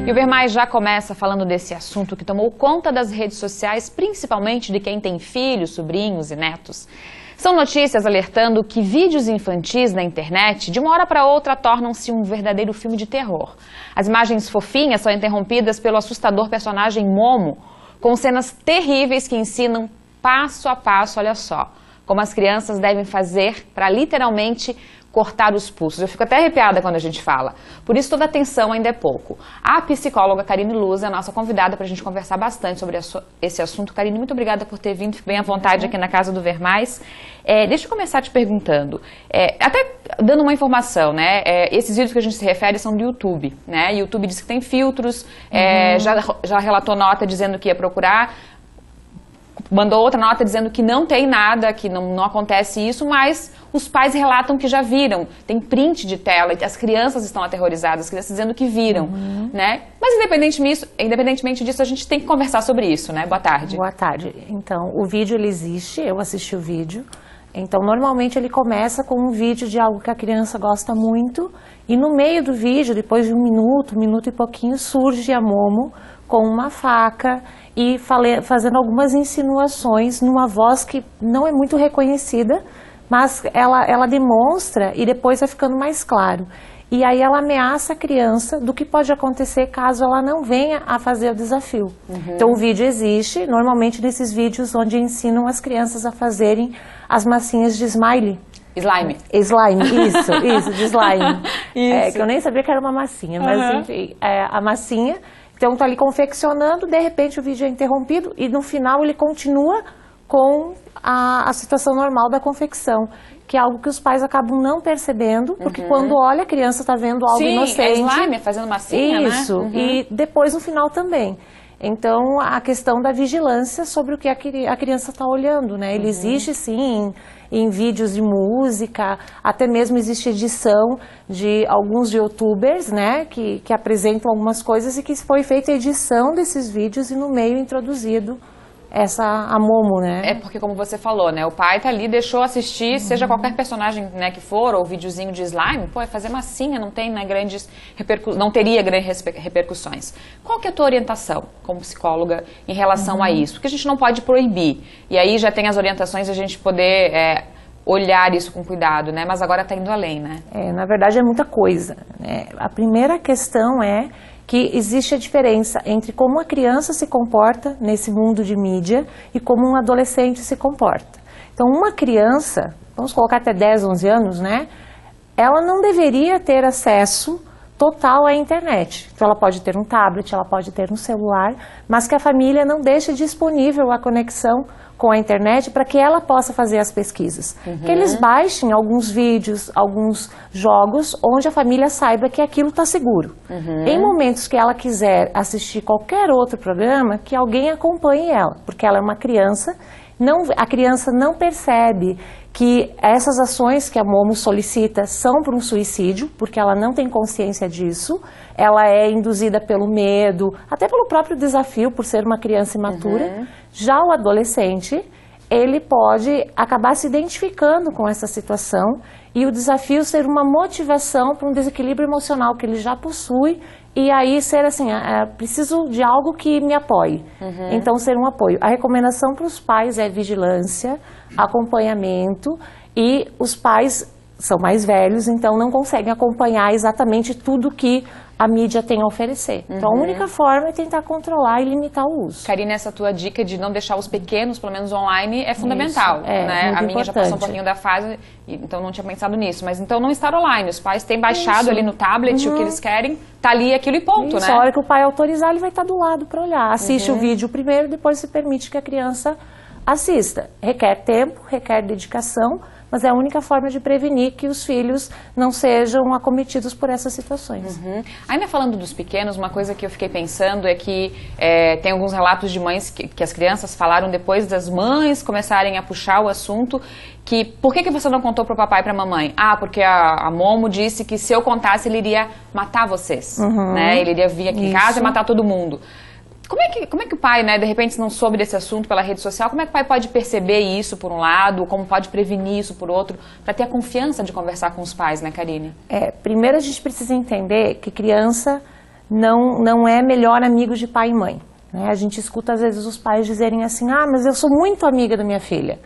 E o Ver Mais já começa falando desse assunto que tomou conta das redes sociais, principalmente de quem tem filhos, sobrinhos e netos. São notícias alertando que vídeos infantis na internet, de uma hora para outra, tornam-se um verdadeiro filme de terror. As imagens fofinhas são interrompidas pelo assustador personagem Momo, com cenas terríveis que ensinam passo a passo, olha só, como as crianças devem fazer para literalmente cortar os pulsos. Eu fico até arrepiada quando a gente fala. Por isso, toda atenção ainda é pouco. A psicóloga Karine Luz é a nossa convidada para a gente conversar bastante sobre esse assunto. Karine, muito obrigada por ter vindo. Fique bem à vontade aqui na Casa do Ver Mais. Deixa eu começar te perguntando, até dando uma informação, né? Esses vídeos que a gente se refere são do YouTube, né? O YouTube diz que tem filtros, já relatou nota dizendo que ia procurar, mandou outra nota dizendo que não tem nada, que não acontece isso, mas os pais relatam que já viram, tem print de tela, e as crianças estão aterrorizadas, as crianças dizendo que viram, né? Mas independentemente disso, a gente tem que conversar sobre isso, né? Boa tarde. Boa tarde. Então, o vídeo ele existe, eu assisti o vídeo, então normalmente ele começa com um vídeo de algo que a criança gosta muito, e no meio do vídeo, depois de um minuto e pouquinho, surge a Momo com uma faca e fazendo algumas insinuações numa voz que não é muito reconhecida, mas ela demonstra e depois vai ficando mais claro. E aí ela ameaça a criança do que pode acontecer caso ela não venha a fazer o desafio. Então o vídeo existe, normalmente nesses vídeos onde ensinam as crianças a fazerem as massinhas de smiley. Slime. Slime, isso, de slime. Que eu nem sabia que era uma massinha, mas enfim, a massinha. Então tá ali confeccionando, de repente o vídeo é interrompido e no final ele continua com a situação normal da confecção, que é algo que os pais acabam não percebendo, porque quando olha a criança está vendo algo inocente. Sim, slime, fazendo massinha, isso, né? E depois no final também. Então a questão da vigilância sobre o que a criança está olhando, né? Ele existe sim em vídeos de música, até mesmo existe edição de alguns youtubers, né, que apresentam algumas coisas e que foi feita a edição desses vídeos e no meio introduzido a Momo, né? Porque como você falou, né, o pai tá ali, deixou assistir, seja qualquer personagem, né, que for, ou videozinho de slime, é fazer massinha, não tem, né, não teria grandes repercussões. Qual que é a tua orientação como psicóloga em relação a isso? Porque a gente não pode proibir, e aí já tem as orientações de a gente poder olhar isso com cuidado, né, mas agora tá indo além, né? Na verdade é muita coisa, né? A primeira questão é que existe a diferença entre como a criança se comporta nesse mundo de mídia e como um adolescente se comporta. Então, uma criança, vamos colocar até 10, 11 anos, né? Ela não deveria ter acesso total à internet. Então, ela pode ter um tablet, ela pode ter um celular, mas que a família não deixe disponível a conexão com a internet para que ela possa fazer as pesquisas. Que eles baixem alguns vídeos, alguns jogos, onde a família saiba que aquilo está seguro. Em momentos que ela quiser assistir qualquer outro programa, que alguém acompanhe ela, porque ela é uma criança, a criança não percebe que essas ações que a Momo solicita são para um suicídio, porque ela não tem consciência disso, ela é induzida pelo medo, até pelo próprio desafio, por ser uma criança imatura. Já o adolescente, ele pode acabar se identificando com essa situação e o desafio ser uma motivação para um desequilíbrio emocional que ele já possui e aí ser assim, preciso de algo que me apoie. Então, ser um apoio. A recomendação para os pais é vigilância, acompanhamento e os pais são mais velhos, então não conseguem acompanhar exatamente tudo que a mídia tem a oferecer. Então, a única forma é tentar controlar e limitar o uso. Karine, essa tua dica de não deixar os pequenos, pelo menos online, é fundamental. Isso, né? A minha já passou um pouquinho da fase, então não tinha pensado nisso. Mas então não estar online. Os pais têm baixado ali no tablet o que eles querem, tá ali aquilo e ponto, né? A hora que o pai autorizar, ele vai estar do lado para olhar. Assiste o vídeo primeiro, depois se permite que a criança assista. Requer tempo, requer dedicação, mas é a única forma de prevenir que os filhos não sejam acometidos por essas situações. Ainda falando dos pequenos, uma coisa que eu fiquei pensando é que tem alguns relatos de mães que as crianças falaram depois das mães começarem a puxar o assunto, que por que você não contou para o papai e para a mamãe? Porque a Momo disse que se eu contasse ele iria matar vocês, né? Ele iria vir aqui em casa e matar todo mundo. Como é que o pai, né, de repente, se não soube desse assunto pela rede social, como é que o pai pode perceber isso por um lado, como pode prevenir isso por outro, para ter a confiança de conversar com os pais, né, Karine? Primeiro a gente precisa entender que criança não é melhor amigo de pai e mãe, né? A gente escuta às vezes os pais dizerem assim, mas eu sou muito amiga da minha filha.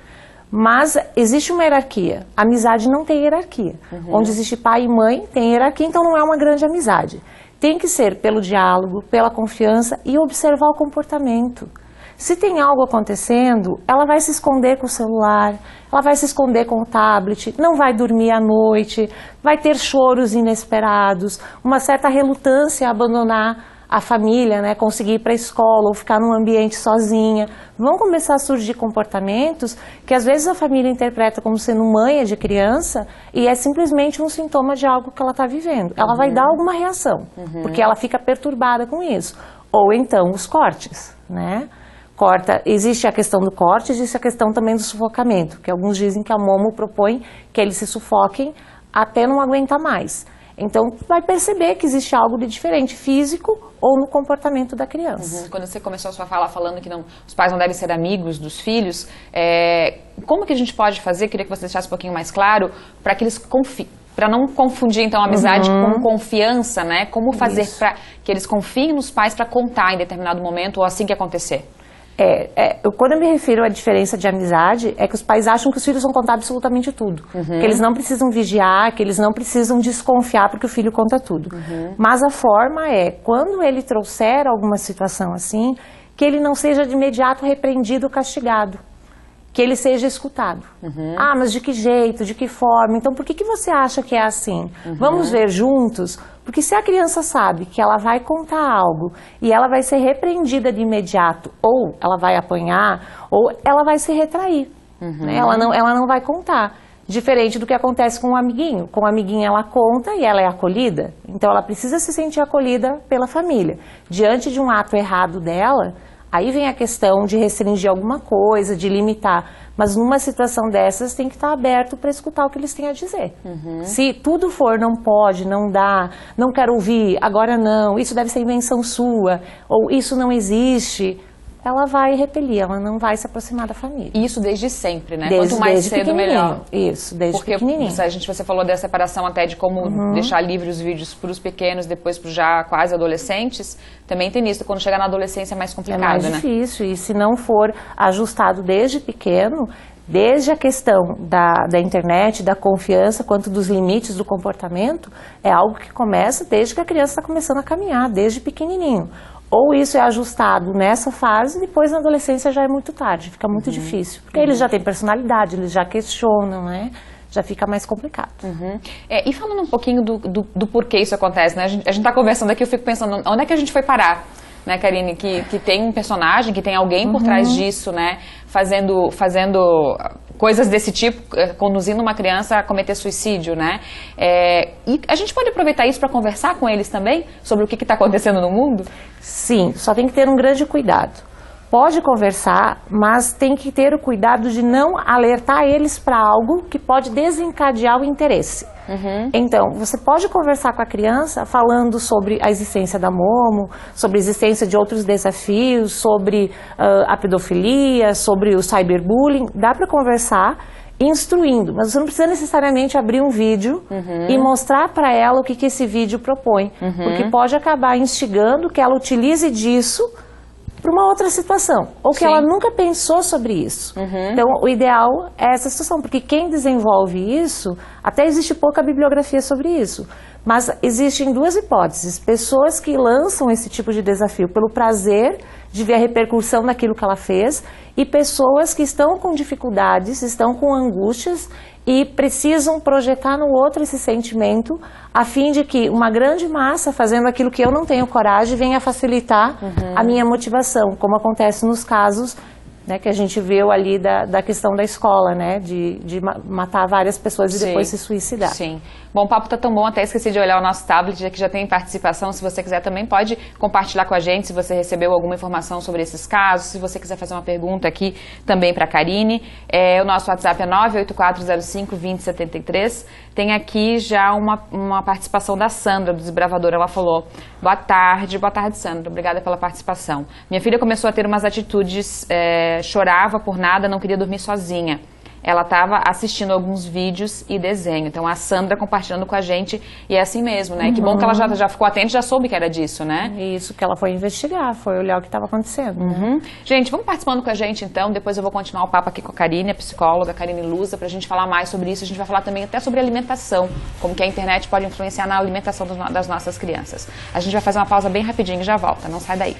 Mas existe uma hierarquia. A amizade não tem hierarquia. Onde existe pai e mãe, tem hierarquia, então não é uma grande amizade. Tem que ser pelo diálogo, pela confiança e observar o comportamento. Se tem algo acontecendo, ela vai se esconder com o celular, ela vai se esconder com o tablet, não vai dormir à noite, vai ter choros inesperados, uma certa relutância a abandonar a família, né, conseguir ir para a escola ou ficar num ambiente sozinha. Vão começar a surgir comportamentos que às vezes a família interpreta como sendo manha de criança e é simplesmente um sintoma de algo que ela está vivendo. Ela vai dar alguma reação, porque ela fica perturbada com isso. Ou então os cortes, né? Existe a questão do corte, existe a questão também do sufocamento, que alguns dizem que a Momo propõe que eles se sufoquem até não aguentar mais. Então, vai perceber que existe algo de diferente, físico ou no comportamento da criança. Quando você começou a sua fala falando que os pais não devem ser amigos dos filhos, como que a gente pode fazer, queria que você deixasse um pouquinho mais claro, para que eles confiem, para não confundir, então, amizade com confiança, né? Como fazer para que eles confiem nos pais para contar em determinado momento ou assim que acontecer? Quando eu me refiro à diferença de amizade, é que os pais acham que os filhos vão contar absolutamente tudo. Que eles não precisam vigiar, que eles não precisam desconfiar porque o filho conta tudo. Mas a forma quando ele trouxer alguma situação assim, que ele não seja de imediato repreendido ou castigado. Que ele seja escutado. Mas de que jeito, de que forma? Então, por que você acha que é assim? Vamos ver juntos? Porque se a criança sabe que ela vai contar algo e ela vai ser repreendida de imediato, ou ela vai apanhar, ou ela vai se retrair. Né? Ela não vai contar. Diferente do que acontece com o amiguinho. Com o amiguinho ela conta e ela é acolhida. Então, ela precisa se sentir acolhida pela família. Diante de um ato errado dela, aí vem a questão de restringir alguma coisa, de limitar. Mas numa situação dessas tem que estar aberto para escutar o que eles têm a dizer. Se tudo for não pode, não dá, não quero ouvir, agora não, isso deve ser invenção sua, ou isso não existe, ela vai repelir, ela não vai se aproximar da família. Isso desde sempre, né? Quanto mais cedo, melhor. Isso, desde pequenininho. Porque você falou da separação até de como deixar livres os vídeos para os pequenos, depois para os já quase adolescentes. Também tem isso, quando chegar na adolescência é mais complicado, né? É mais difícil, e se não for ajustado desde pequeno, desde a questão da internet, da confiança, quanto dos limites do comportamento, é algo que começa desde que a criança está começando a caminhar, desde pequenininho. Ou isso é ajustado nessa fase, depois na adolescência já é muito tarde, fica muito difícil. Porque eles já têm personalidade, eles já questionam, né? Já fica mais complicado. E falando um pouquinho do porquê isso acontece, né? A gente está conversando aqui, eu fico pensando, onde é que a gente foi parar? Né, Karine, que tem um personagem, que tem alguém por trás disso, né? Fazendo coisas desse tipo, conduzindo uma criança a cometer suicídio, né? E a gente pode aproveitar isso para conversar com eles também sobre o que está acontecendo no mundo? Sim, só tem que ter um grande cuidado. Pode conversar, mas tem que ter o cuidado de não alertar eles para algo que pode desencadear o interesse. Então, você pode conversar com a criança falando sobre a existência da Momo, sobre a existência de outros desafios, sobre a pedofilia, sobre o cyberbullying. Dá para conversar instruindo, mas você não precisa necessariamente abrir um vídeo e mostrar para ela o que esse vídeo propõe, porque pode acabar instigando que ela utilize disso para uma outra situação, ou que ela nunca pensou sobre isso. Então, o ideal é essa situação, porque quem desenvolve isso, até existe pouca bibliografia sobre isso, mas existem duas hipóteses: pessoas que lançam esse tipo de desafio pelo prazer de ver a repercussão daquilo que ela fez, e pessoas que estão com dificuldades, estão com angústias e precisam projetar no outro esse sentimento, a fim de que uma grande massa, fazendo aquilo que eu não tenho coragem, venha facilitar a minha motivação, como acontece nos casos, né, que a gente viu ali da questão da escola, né, de matar várias pessoas e depois se suicidar. Sim. Bom, o papo tá tão bom, até esqueci de olhar o nosso tablet, já que já tem participação. Se você quiser também pode compartilhar com a gente, se você recebeu alguma informação sobre esses casos, se você quiser fazer uma pergunta aqui também para a Karine. O nosso WhatsApp é 98405-2073. Tem aqui já uma participação da Sandra, do Desbravador. Ela falou: boa tarde, Sandra, obrigada pela participação. Minha filha começou a ter umas atitudes, chorava por nada, não queria dormir sozinha. ela estava assistindo alguns vídeos e desenho. Então a Sandra compartilhando com a gente, e é assim mesmo, né? Que bom que ela já ficou atenta, já soube que era disso, né? Isso, que ela foi investigar, foi olhar o que estava acontecendo. Né? Gente, vamos participando com a gente então, depois eu vou continuar o papo aqui com a Karine, a psicóloga, a Karine Luza, pra gente falar mais sobre isso. A gente vai falar também até sobre alimentação, como que a internet pode influenciar na alimentação das nossas crianças. A gente vai fazer uma pausa bem rapidinho e já volta, não sai daí.